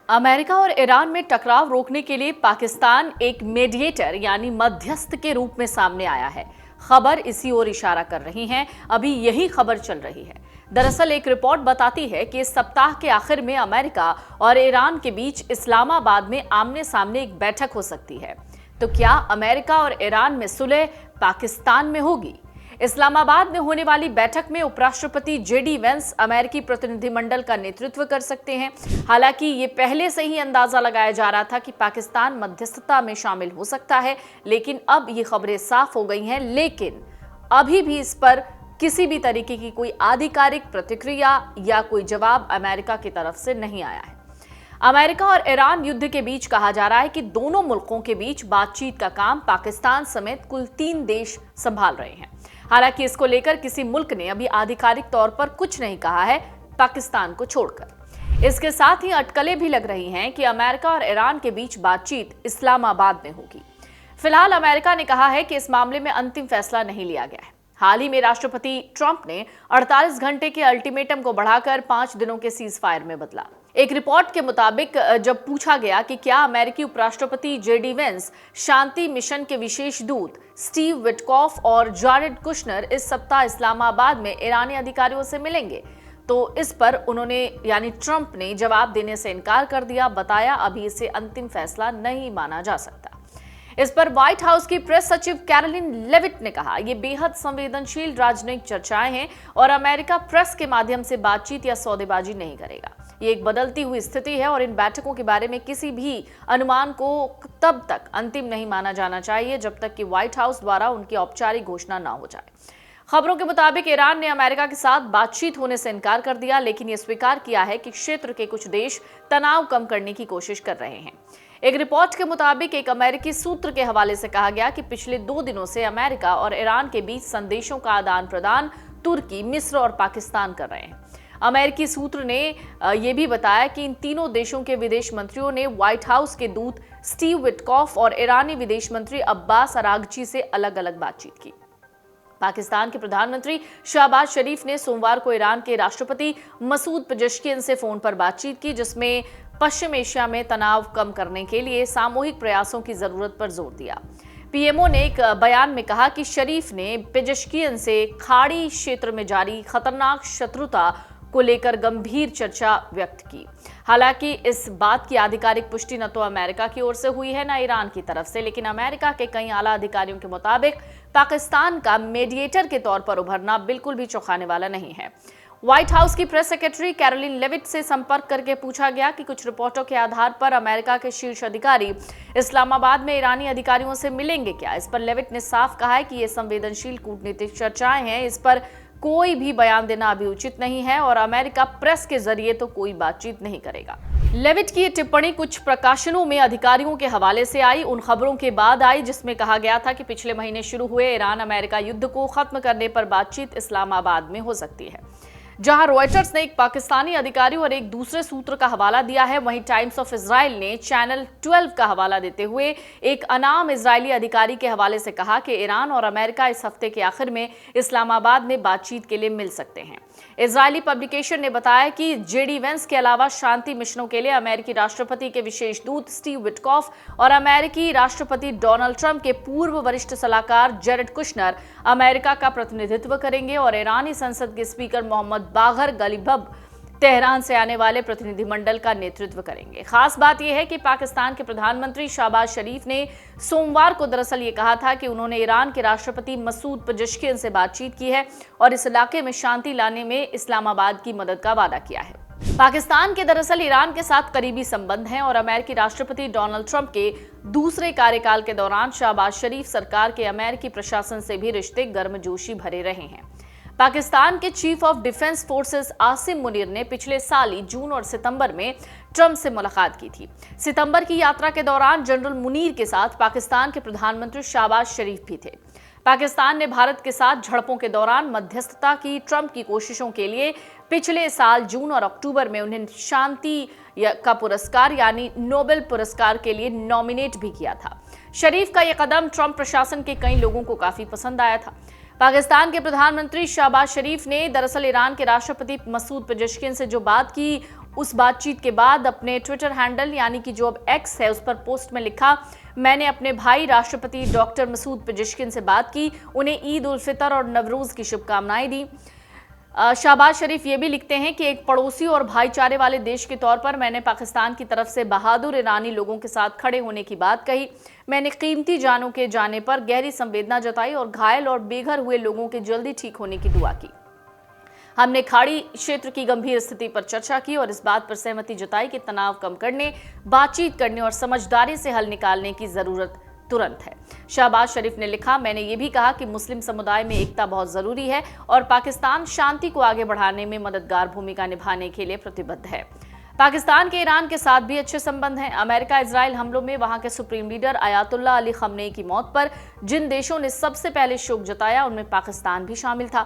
America और Iran में टकराव रोकने के लिए पाकिस्तान एक मीडिएटर यानी मध्यस्थ के रूप में सामने आया है। खबर इसी ओर इशारा कर रही है। अभी यही खबर चल रही है। दरअसल एक रिपोर्ट बताती है कि इस सप्ताह के आखिर में अमेरिका और ईरान के बीच इस्लामाबाद में आमने सामने एक बैठक हो सकती है। तो क्या अमेरिका और ईरान में सुलह पाकिस्तान में होगी? इस्लामाबाद में होने वाली बैठक में उपराष्ट्रपति जेडी वेंस अमेरिकी प्रतिनिधिमंडल का नेतृत्व कर सकते हैं। हालांकि ये पहले से ही अंदाजा लगाया जा रहा था कि पाकिस्तान मध्यस्थता में शामिल हो सकता है, लेकिन अब ये खबरें साफ हो गई हैं। लेकिन अभी भी इस पर किसी भी तरीके की कोई आधिकारिक प्रतिक्रिया या कोई जवाब अमेरिका की तरफ से नहीं आया है। अमेरिका और ईरान युद्ध के बीच कहा जा रहा है कि दोनों मुल्कों के बीच बातचीत का काम पाकिस्तान समेत कुल 3 देश संभाल रहे हैं। हालांकि इसको लेकर किसी मुल्क ने अभी आधिकारिक तौर पर कुछ नहीं कहा है, पाकिस्तान को छोड़कर। इसके साथ ही अटकलें भी लग रही हैं कि अमेरिका और ईरान के बीच बातचीत इस्लामाबाद में होगी। फिलहाल अमेरिका ने कहा है कि इस मामले में अंतिम फैसला नहीं लिया गया है। हाल ही में राष्ट्रपति ट्रंप ने 48 घंटे के अल्टीमेटम को बढ़ाकर 5 दिनों के सीज फायर में बदला। एक रिपोर्ट के मुताबिक जब पूछा गया कि क्या अमेरिकी उपराष्ट्रपति जेडी वेंस, शांति मिशन के विशेष दूत स्टीव विटकॉफ और जारेड कुशनर इस सप्ताह इस्लामाबाद में ईरानी अधिकारियों से मिलेंगे, तो इस पर उन्होंने यानी ट्रंप ने जवाब देने से इनकार कर दिया। बताया अभी इसे अंतिम फैसला नहीं माना जा सकता। इस पर व्हाइट हाउस की प्रेस सचिव कैरोलिन लेविट ने कहा, ये बेहद संवेदनशील राजनयिक चर्चाएं हैं और अमेरिका प्रेस के माध्यम से बातचीत या सौदेबाजी नहीं करेगा। ये एक बदलती हुई स्थिति है और इन बैठकों के बारे में किसी भी अनुमान को तब तक अंतिम नहीं माना जाना चाहिए जब तक कि व्हाइट हाउस द्वारा उनकी औपचारिक घोषणा ना हो जाए। खबरों के मुताबिक ईरान ने अमेरिका के साथ बातचीत होने से इनकार कर दिया, लेकिन यह स्वीकार किया है कि क्षेत्र के कुछ देश तनाव कम करने की कोशिश कर रहे हैं। एक रिपोर्ट के मुताबिक एक अमेरिकी सूत्र के हवाले से कहा गया कि पिछले 2 दिनों से अमेरिका और ईरान के बीच संदेशों का आदान प्रदान तुर्की, मिस्र और पाकिस्तान कर रहे हैं। अमेरिकी सूत्र ने यह भी बताया कि इन तीनों देशों के विदेश मंत्रियों ने व्हाइट हाउस के दूत स्टीव विटकॉफ और ईरानी विदेश मंत्री अब्बास अरागची से अलग अलग बातचीत की। पाकिस्तान के प्रधानमंत्री शहबाज शरीफ ने सोमवार को ईरान के राष्ट्रपति मसूद पेजेश्कियन से फोन पर बातचीत की, जिसमें पश्चिम एशिया में तनाव कम करने के लिए सामूहिक प्रयासों की जरूरत पर जोर दिया। पीएमओ ने एक बयान में कहा कि शरीफ ने पेजेश्कियन से खाड़ी क्षेत्र में जारी खतरनाक शत्रुता को लेकर गंभीर चर्चा व्यक्त की। हालांकि इस बात की आधिकारिक पुष्टि न तो अमेरिका की ओर से हुई है न ईरान की तरफ से, लेकिन अमेरिका के कई आला अधिकारियों के मुताबिक पाकिस्तान का मीडिएटर के तौर पर उभरना बिल्कुल भी चौंकाने वाला नहीं है। व्हाइट हाउस की प्रेस सेक्रेटरी कैरोलिन लेविट से संपर्क करके पूछा गया कि कुछ रिपोर्टों के आधार पर अमेरिका के शीर्ष अधिकारी इस्लामाबाद में ईरानी अधिकारियों से मिलेंगे क्या। इस पर लेविट ने साफ कहा है कि ये संवेदनशील कूटनीतिक चर्चाएं हैं, इस पर कोई भी बयान देना अभी उचित नहीं है और अमेरिका प्रेस के जरिए तो कोई बातचीत नहीं करेगा। लेविट की ये टिप्पणी कुछ प्रकाशनों में अधिकारियों के हवाले से आई, उन खबरों के बाद आई जिसमें कहा गया था कि पिछले महीने शुरू हुए ईरान अमेरिका युद्ध को खत्म करने पर बातचीत इस्लामाबाद में हो सकती है। जहां रॉयटर्स ने एक पाकिस्तानी अधिकारी और एक दूसरे सूत्र का हवाला दिया है, वहीं टाइम्स ऑफ इजराइल ने चैनल 12 का हवाला देते हुए एक अनाम इजरायली अधिकारी के हवाले से कहा कि ईरान और अमेरिका इस हफ्ते के आखिर में इस्लामाबाद में बातचीत के लिए मिल सकते हैं। इजरायली पब्लिकेशन ने बताया कि जेडी वेंस के अलावा शांति मिशनों के लिए अमेरिकी राष्ट्रपति के विशेष दूत स्टीव विटकॉफ और अमेरिकी राष्ट्रपति डोनाल्ड ट्रंप के पूर्व वरिष्ठ सलाहकार जैरेड कुशनर अमेरिका का प्रतिनिधित्व करेंगे और ईरानी संसद के स्पीकर मोहम्मद बागर गलीबफ तेहरान से आने वाले प्रतिनिधिमंडल का नेतृत्व करेंगे। खास बात यह है कि पाकिस्तान के प्रधानमंत्री शहबाज शरीफ ने सोमवार को दरअसल ये कहा था कि उन्होंने ईरान के राष्ट्रपति मसूद पेजेश्कियन से बातचीत की है और इस इलाके में शांति लाने में इस्लामाबाद की मदद का वादा किया है। पाकिस्तान के दरअसल ईरान के साथ करीबी संबंध हैं और अमेरिकी राष्ट्रपति डोनाल्ड ट्रंप के दूसरे कार्यकाल के दौरान शहबाज शरीफ सरकार के अमेरिकी प्रशासन से भी रिश्ते गर्मजोशी भरे रहे हैं। पाकिस्तान के chief of defence forces Asim Munir ने पिछले साल ही जून और सितंबर में ट्रंप से मुलाकात की थी। सितंबर की यात्रा के दौरान जनरल मुनीर के साथ पाकिस्तान के प्रधानमंत्री शहबाज शरीफ भी थे। पाकिस्तान ने भारत के साथ झड़पों के दौरान मध्यस्थता की ट्रंप की कोशिशों के लिए पिछले साल जून और अक्टूबर में उन्हें शांति का पुरस्कार यानी नोबेल पुरस्कार के लिए नॉमिनेट भी किया था। शरीफ का यह कदम ट्रंप प्रशासन के कई लोगों को काफी पसंद आया था। पाकिस्तान के प्रधानमंत्री शहबाज शरीफ ने दरअसल ईरान के राष्ट्रपति मसूद पेजेश्कियन से जो बात की उस बातचीत के बाद अपने ट्विटर हैंडल यानी कि जो अब एक्स है उस पर पोस्ट में लिखा, मैंने अपने भाई राष्ट्रपति डॉक्टर मसूद पेजेश्किन से बात की, उन्हें ईद उल फितर और नवरोज की शुभकामनाएं दी। शहबाज शरीफ ये भी लिखते हैं कि एक पड़ोसी और भाईचारे वाले देश के तौर पर मैंने पाकिस्तान की तरफ से बहादुर ईरानी लोगों के साथ खड़े होने की बात कही। मैंने कीमती जानों के जाने पर गहरी संवेदना जताई और घायल और बेघर हुए लोगों के जल्दी ठीक होने की दुआ की। हमने खाड़ी क्षेत्र की गंभीर स्थिति पर चर्चा की और इस बात पर सहमति जताई कि तनाव कम करने, बातचीत करने और समझदारी से हल निकालने की जरूरत तुरंत है। शहबाज शरीफ ने लिखा, मैंने ये भी कहा कि मुस्लिम समुदाय में एकता बहुत जरूरी है और पाकिस्तान शांति को आगे बढ़ाने में मददगार भूमिका निभाने के लिए प्रतिबद्ध है। पाकिस्तान के ईरान के साथ भी अच्छे संबंध हैं। अमेरिका इजराइल हमलों में वहां के supreme leader Ayatollah Ali Khamenei की मौत पर जिन देशों ने सबसे पहले शोक जताया उनमें पाकिस्तान भी शामिल था।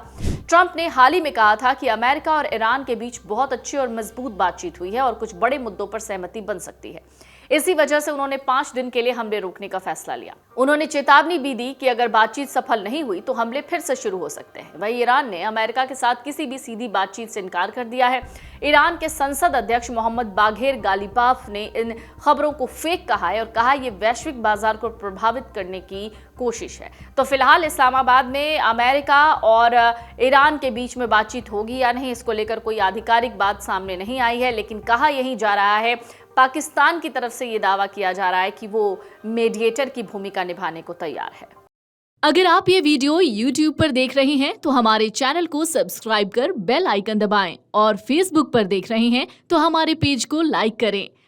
ट्रंप ने हाल ही में कहा था कि अमेरिका और ईरान के बीच बहुत अच्छी और मजबूत बातचीत हुई है और कुछ बड़े मुद्दों पर सहमति बन सकती है। इसी वजह से उन्होंने 5 दिन के लिए हमले रोकने का फैसला लिया। उन्होंने चेतावनी भी दी कि अगर बातचीत सफल नहीं हुई तो हमले फिर से शुरू हो सकते हैं। वहीं ईरान ने अमेरिका के साथ किसी भी सीधी बातचीत से इनकार कर दिया है। ईरान के संसद अध्यक्ष मोहम्मद बाघेर गालिबाफ ने इन खबरों को फेक कहा है और कहा यह वैश्विक बाजार को प्रभावित करने की कोशिश है। तो फिलहाल इस्लामाबाद में अमेरिका और ईरान के बीच में बातचीत होगी या नहीं, इसको लेकर कोई आधिकारिक बात सामने नहीं आई है, लेकिन कहा यही जा रहा है, पाकिस्तान की तरफ से ये दावा किया जा रहा है कि वो मीडिएटर की भूमिका निभाने को तैयार है। अगर आप ये वीडियो YouTube पर देख रहे हैं तो हमारे चैनल को सब्सक्राइब कर बेल आइकन दबाएं और Facebook पर देख रहे हैं तो हमारे पेज को लाइक करें।